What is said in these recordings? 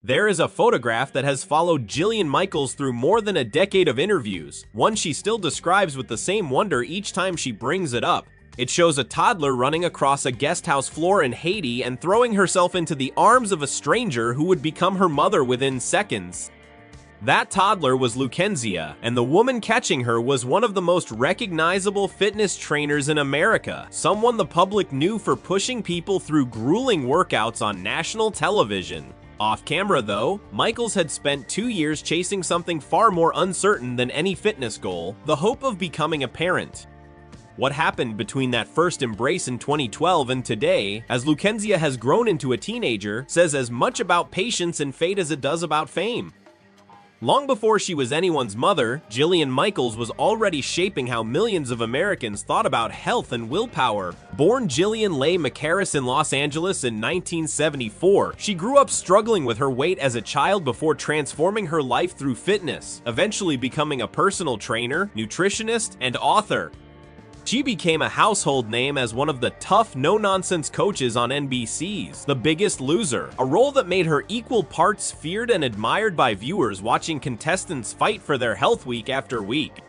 There is a photograph that has followed Jillian Michaels through more than a decade of interviews, one she still describes with the same wonder each time she brings it up. It shows a toddler running across a guest house floor in Haiti and throwing herself into the arms of a stranger who would become her mother within seconds. That toddler was Lukensia, and the woman catching her was one of the most recognizable fitness trainers in America, someone the public knew for pushing people through grueling workouts on national television. Off camera, though, Michaels had spent 2 years chasing something far more uncertain than any fitness goal: the hope of becoming a parent. What happened between that first embrace in 2012 and today, as Lukensia has grown into a teenager, says as much about patience and fate as it does about fame. Long before she was anyone's mother, Jillian Michaels was already shaping how millions of Americans thought about health and willpower. Born Jillian Leigh McCarris in Los Angeles in 1974, she grew up struggling with her weight as a child before transforming her life through fitness, eventually becoming a personal trainer, nutritionist, and author. She became a household name as one of the tough, no-nonsense coaches on NBC's The Biggest Loser, a role that made her equal parts feared and admired by viewers watching contestants fight for their health week after week.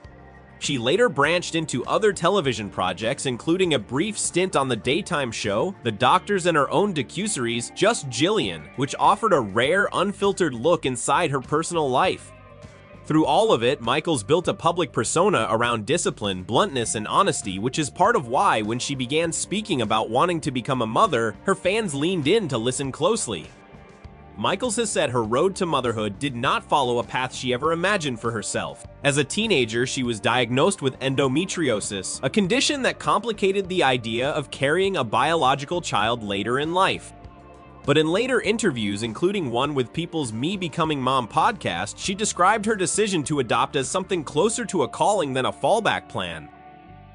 She later branched into other television projects, including a brief stint on the daytime show The Doctors and her own docuseries Just Jillian, which offered a rare, unfiltered look inside her personal life. Through all of it, Michaels built a public persona around discipline, bluntness, and honesty, which is part of why, when she began speaking about wanting to become a mother, her fans leaned in to listen closely. Michaels has said her road to motherhood did not follow a path she ever imagined for herself. As a teenager, she was diagnosed with endometriosis, a condition that complicated the idea of carrying a biological child later in life. But in later interviews, including one with People's Me Becoming Mom podcast, she described her decision to adopt as something closer to a calling than a fallback plan.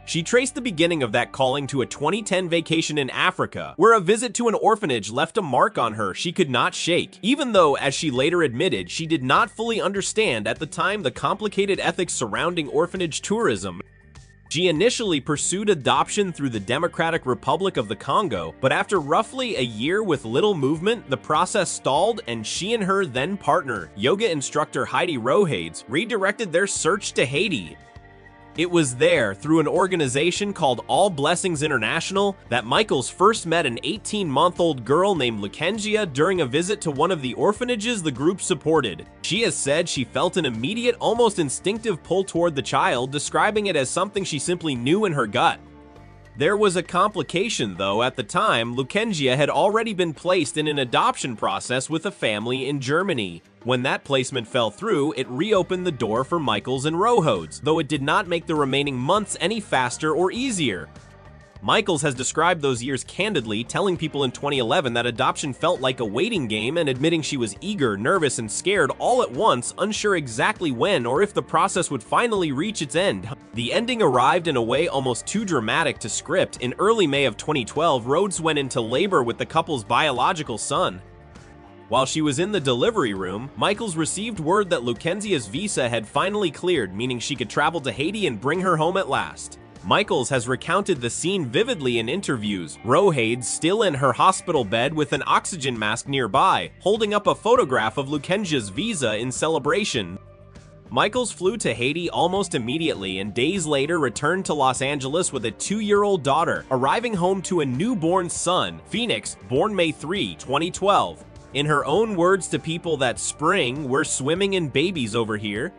She traced the beginning of that calling to a 2010 vacation in Africa, where a visit to an orphanage left a mark on her she could not shake, even though, as she later admitted, she did not fully understand at the time the complicated ethics surrounding orphanage tourism. She initially pursued adoption through the Democratic Republic of the Congo, but after roughly a year with little movement, the process stalled and she and her then partner, yoga instructor Heidi Rhoades, redirected their search to Haiti. It was there, through an organization called All Blessings International, that Michaels first met an 18-month-old girl named Lukensia during a visit to one of the orphanages the group supported. She has said she felt an immediate, almost instinctive pull toward the child, describing it as something she simply knew in her gut. There was a complication, though. At the time, Lukensia had already been placed in an adoption process with a family in Germany. When that placement fell through, it reopened the door for Michaels and Rhoades, though it did not make the remaining months any faster or easier. Michaels has described those years candidly, telling people in 2011 that adoption felt like a waiting game and admitting she was eager, nervous, and scared all at once, unsure exactly when or if the process would finally reach its end. The ending arrived in a way almost too dramatic to script. In early May of 2012, Rhoades went into labor with the couple's biological son. While she was in the delivery room, Michaels received word that Lukensia's visa had finally cleared, meaning she could travel to Haiti and bring her home at last. Michaels has recounted the scene vividly in interviews, Rhoades still in her hospital bed with an oxygen mask nearby, holding up a photograph of Lukensia's visa in celebration. Michaels flew to Haiti almost immediately and days later returned to Los Angeles with a 2-year-old daughter, arriving home to a newborn son, Phoenix, born May 3, 2012. In her own words to People that spring, "We're swimming in babies over here."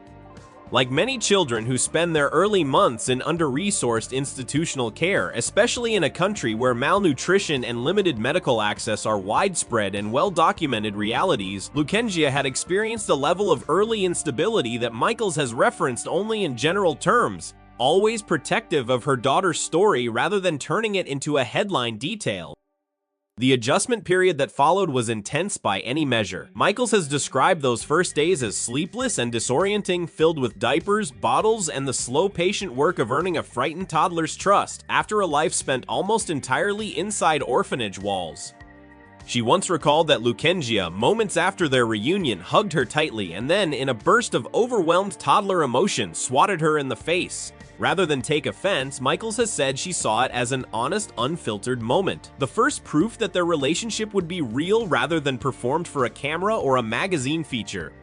Like many children who spend their early months in under-resourced institutional care, especially in a country where malnutrition and limited medical access are widespread and well-documented realities, Lukensia had experienced a level of early instability that Michaels has referenced only in general terms, always protective of her daughter's story rather than turning it into a headline detail. The adjustment period that followed was intense by any measure. Michaels has described those first days as sleepless and disorienting, filled with diapers, bottles, and the slow, patient work of earning a frightened toddler's trust, after a life spent almost entirely inside orphanage walls. She once recalled that Lukensia, moments after their reunion, hugged her tightly and then, in a burst of overwhelmed toddler emotion, swatted her in the face. Rather than take offense, Michaels has said she saw it as an honest, unfiltered moment. The first proof that their relationship would be real rather than performed for a camera or a magazine feature.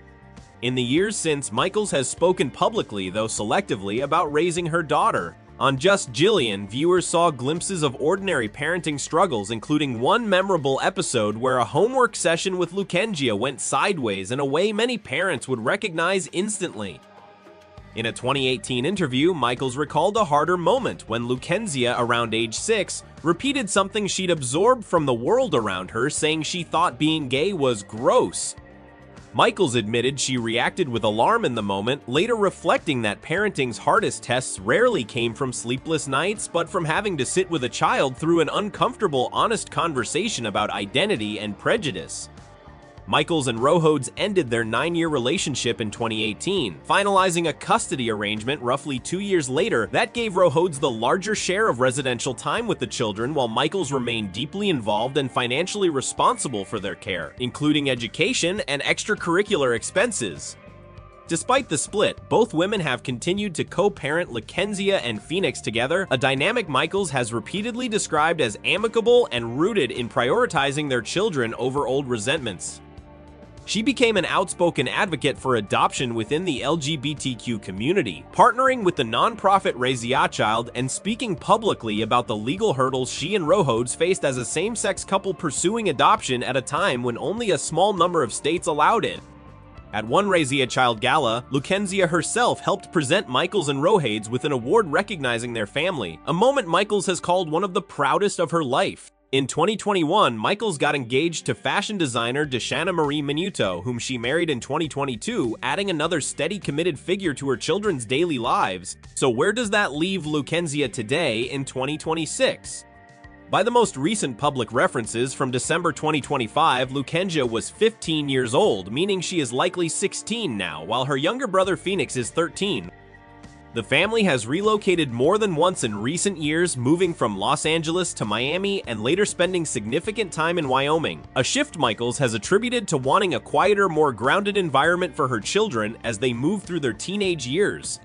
In the years since, Michaels has spoken publicly, though selectively, about raising her daughter. On Just Jillian, viewers saw glimpses of ordinary parenting struggles, including one memorable episode where a homework session with Lukensia went sideways in a way many parents would recognize instantly. In a 2018 interview, Michaels recalled a harder moment when Lukensia, around age 6, repeated something she'd absorbed from the world around her, saying she thought being gay was gross. Michaels admitted she reacted with alarm in the moment, later reflecting that parenting's hardest tests rarely came from sleepless nights, but from having to sit with a child through an uncomfortable, honest conversation about identity and prejudice. Michaels and Rhoades ended their 9-year relationship in 2018, finalizing a custody arrangement roughly 2 years later that gave Rhoades the larger share of residential time with the children, while Michaels remained deeply involved and financially responsible for their care, including education and extracurricular expenses. Despite the split, both women have continued to co-parent Lukensia and Phoenix together, a dynamic Michaels has repeatedly described as amicable and rooted in prioritizing their children over old resentments. She became an outspoken advocate for adoption within the LGBTQ community, partnering with the nonprofit Raise Ya Child and speaking publicly about the legal hurdles she and Rhoades faced as a same-sex couple pursuing adoption at a time when only a small number of states allowed it. At one Raise Ya Child gala, Lukensia herself helped present Michaels and Rhoades with an award recognizing their family, a moment Michaels has called one of the proudest of her life. In 2021, Michaels got engaged to fashion designer Deshana Marie Minuto, whom she married in 2022, adding another steady, committed figure to her children's daily lives. So where does that leave Lukensia today in 2026? By the most recent public references from December 2025, Lukensia was 15 years old, meaning she is likely 16 now, while her younger brother Phoenix is 13. The family has relocated more than once in recent years, moving from Los Angeles to Miami and later spending significant time in Wyoming, a shift Michaels has attributed to wanting a quieter, more grounded environment for her children as they move through their teenage years.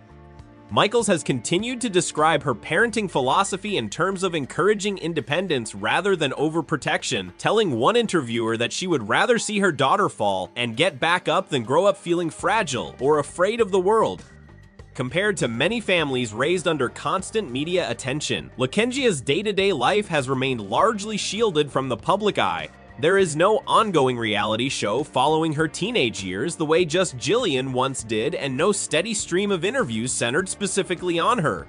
Michaels has continued to describe her parenting philosophy in terms of encouraging independence rather than overprotection, telling one interviewer that she would rather see her daughter fall and get back up than grow up feeling fragile or afraid of the world. Compared to many families raised under constant media attention, Lukensia's day-to-day life has remained largely shielded from the public eye. There is no ongoing reality show following her teenage years the way Just Jillian once did, and no steady stream of interviews centered specifically on her.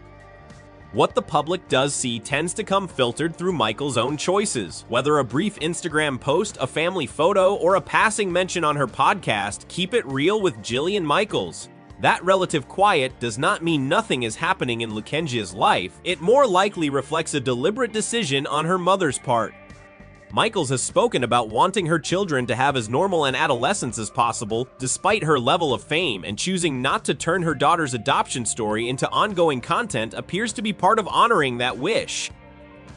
What the public does see tends to come filtered through Michaels' own choices. Whether a brief Instagram post, a family photo, or a passing mention on her podcast, Keep It Real with Jillian Michaels. That relative quiet does not mean nothing is happening in Lukensia's life. It more likely reflects a deliberate decision on her mother's part. Michaels has spoken about wanting her children to have as normal an adolescence as possible, despite her level of fame, and choosing not to turn her daughter's adoption story into ongoing content appears to be part of honoring that wish.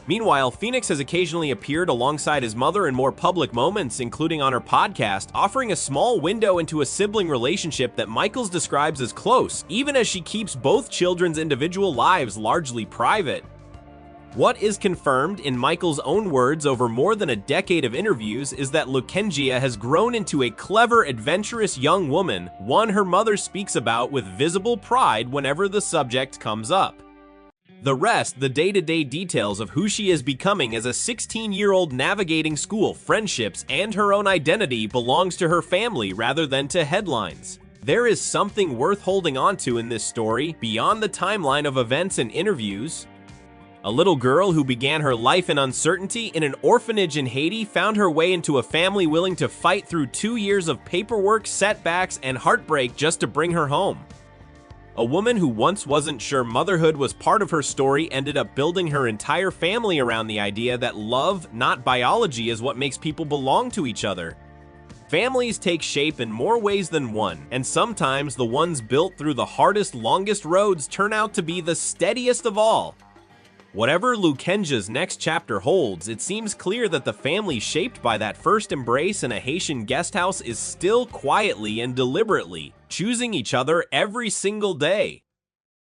Meanwhile, Phoenix has occasionally appeared alongside his mother in more public moments, including on her podcast, offering a small window into a sibling relationship that Michaels describes as close, even as she keeps both children's individual lives largely private. What is confirmed, in Michaels' own words over more than a decade of interviews, is that Lukensia has grown into a clever, adventurous young woman, one her mother speaks about with visible pride whenever the subject comes up. The rest, the day-to-day details of who she is becoming as a 16-year-old navigating school, friendships, and her own identity, belongs to her family rather than to headlines. There is something worth holding on to in this story, beyond the timeline of events and interviews. A little girl who began her life in uncertainty in an orphanage in Haiti found her way into a family willing to fight through 2 years of paperwork, setbacks, and heartbreak just to bring her home. A woman who once wasn't sure motherhood was part of her story ended up building her entire family around the idea that love, not biology, is what makes people belong to each other. Families take shape in more ways than one, and sometimes the ones built through the hardest, longest roads turn out to be the steadiest of all. Whatever Lukensia's next chapter holds, it seems clear that the family shaped by that first embrace in a Haitian guest house is still quietly and deliberately choosing each other every single day.